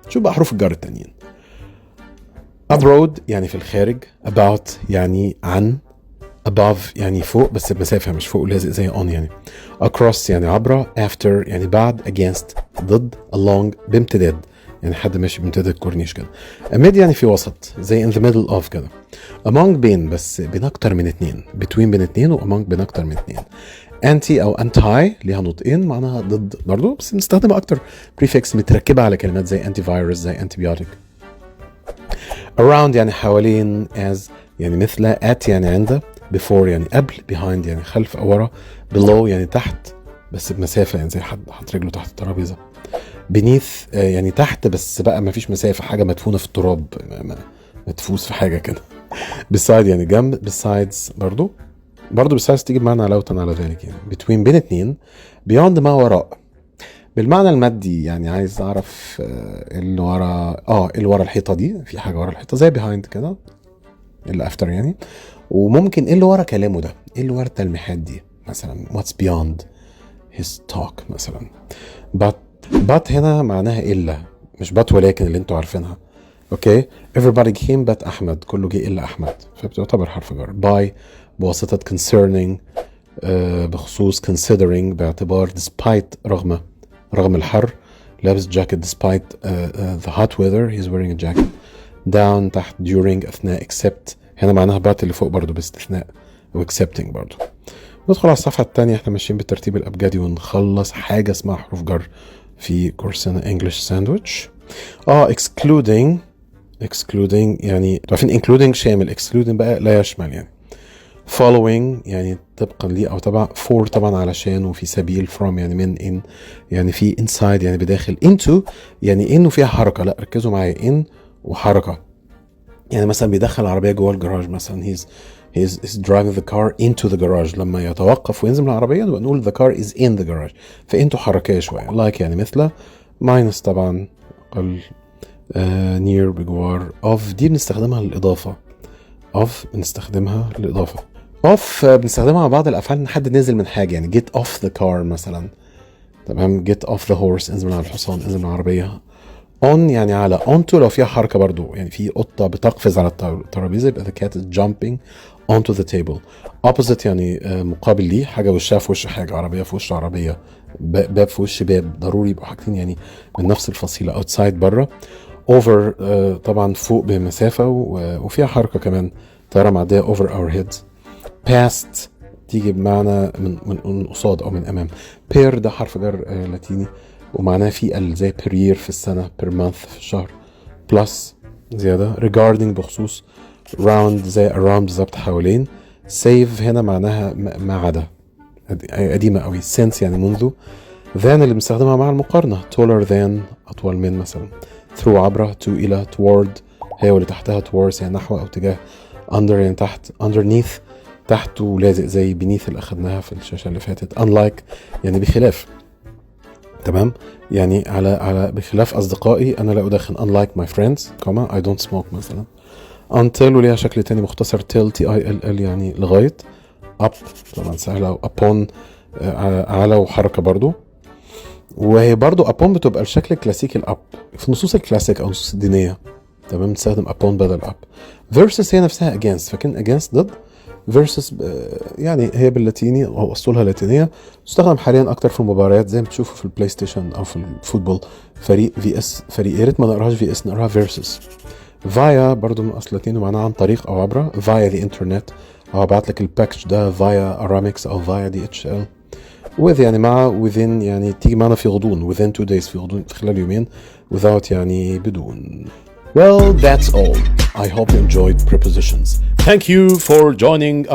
شوف بقى حروف الجر التانيين. abroad يعني في الخارج، about يعني عن، above يعني فوق بس بمسافة مش فوق لازق زي on يعني، across يعني عبر، after يعني بعد، against ضد، along بامتداد يعني حد ماشي بامتداد الكورنيش كده، amid يعني في وسط زي in the middle of كده، among بين بس بين اكتر من اتنين، between بين اتنين و among بين اكتر من اتنين، anti او anti ليها نطقين معناها ضد برضو بس بنستخدمها اكتر prefix متركبة على كلمات زي antivirus زي antibiotic. around يعني حوالين، as يعني مثل، at يعني عند، before يعني قبل، behind يعني خلف او ورا، below يعني تحت بس بمسافة يعني زي حد حط رجله تحت الترابيزة، beneath يعني تحت بس بقى ما فيش مسافة، حاجة مدفونة في التراب مدفوس في حاجة كده. beside يعني جنب، besides برضو besides تيجي بمعنى علاوة على ذلك يعني between بين اتنين، beyond ما وراء بالمعنى المادي يعني عايز اعرف اللي ورا اللي ورا الحيطة دي، في حاجة ورا الحيطة زي behind كده اللي after يعني، وممكن ايه اللي ورا كلامه ده، ايه اللي ورا التلميحات دي مثلا what's beyond his talk مثلا. but هنا معناها إلا مش but ولكن اللي انتوا عارفينها. اوكي everybody came but أحمد، كله جه إلا أحمد، فبتعتبر حرف جر. by بواسطة concerning بخصوص considering باعتبار despite رغم الحر لابس جاكيت despite the hot weather he's wearing a jacket. down تحت during أثناء except هنا معناها but اللي فوق برضو باستثناء و accepting برضو. ندخل على الصفحة التانية، احنا ماشيين بالترتيب الأبجدي ونخلص حاجة اسمها حروف جر في كورسنا English Sandwich. excluding يعني عارفين including شامل، excluding بقى لا يشمل يعني. following يعني طبقا ليه أو تبع، for طبعا علشان، وفي سبيل، from يعني من، in يعني في inside يعني بداخل، into يعني إنه فيها حركة، لا ركزوا معايا in وحركة يعني مثلا بيدخل العربية جوه الجراج مثلا he's driving the car into the garage، لما يتوقف وينزل من العربية نقول the car is in the garage، فانتو حركية شوية like يعني مثل، minus طبعا قل، near بجوار، of دي بنستخدمها للإضافة، بنستخدمها بنستخدمها مع بعض الأفعال إن حد نزل من حاجة يعني get off the car مثلا، تمام، get off the horse انزل من على الحصان، انزل من العربية. on يعني على، onto لو فيها حركة برضو يعني في قطة بتقفز على الترابيزة يبقى the cat is jumping onto the table. opposite يعني مقابل ليه، حاجة وشها في وش حاجة، عربية في وش عربية، باب في وش باب، ضروري يبقوا حاجتين يعني من نفس الفصيلة. outside برا. over طبعا فوق بمسافة وفيها حركة كمان، طيارة معدية over our heads. past تيجي بمعنى من قصاد أو من أمام. pair ده حرف جر لاتيني ومعناه في زي per year في السنة، per month في الشهر، plus زيادة. regarding بخصوص، round زي around بالظبط حوالين. save هنا معناها ما عدا، قديمة قوي. since يعني منذ. than اللي بنستخدمها مع المقارنة، taller than أطول من مثلا. through عبر، to إلى، toward هي واللي تحتها towards يعني نحو أو تجاه. under يعني تحت، underneath تحت ولازق زي beneath اللي أخدناها في الشاشة اللي فاتت. unlike يعني بخلاف، تمام، يعني على بخلاف أصدقائي أنا لا أدخن. unlike my friends I don't smoke مثلا. until وليها شكل تاني مختصر till till يعني لغاية. up طبعا سهلة، و upon على وحركة برضو، وهي برضو upon بتبقى الشكل الكلاسيكي الأب في نصوص الكلاسيك أو نصوص الدينية، تمام، نستخدم upon بدل up. versus هي نفسها against، فكان against ضد، versus يعني هي باللاتيني او اصولها لاتينيه، تستخدم حاليا اكتر في المباريات زي ما بتشوفوا في البلاي ستيشن او في الفوتبول، فريق في اس فريق، يا ريت ما نقراهاش في اس نقراها versus. فايا برضو من اصل لاتيني معناها عن طريق او عبر، فايا دي انترنت او ابعت لك الباكج ده فايا ارامكس او فايا دي اتش ال. with يعني مع، within يعني تيجي معنا في غضون، within 2 days في غضون في خلال يومين، without يعني بدون. Well, that's all. I hope you enjoyed prepositions. Thank you for joining our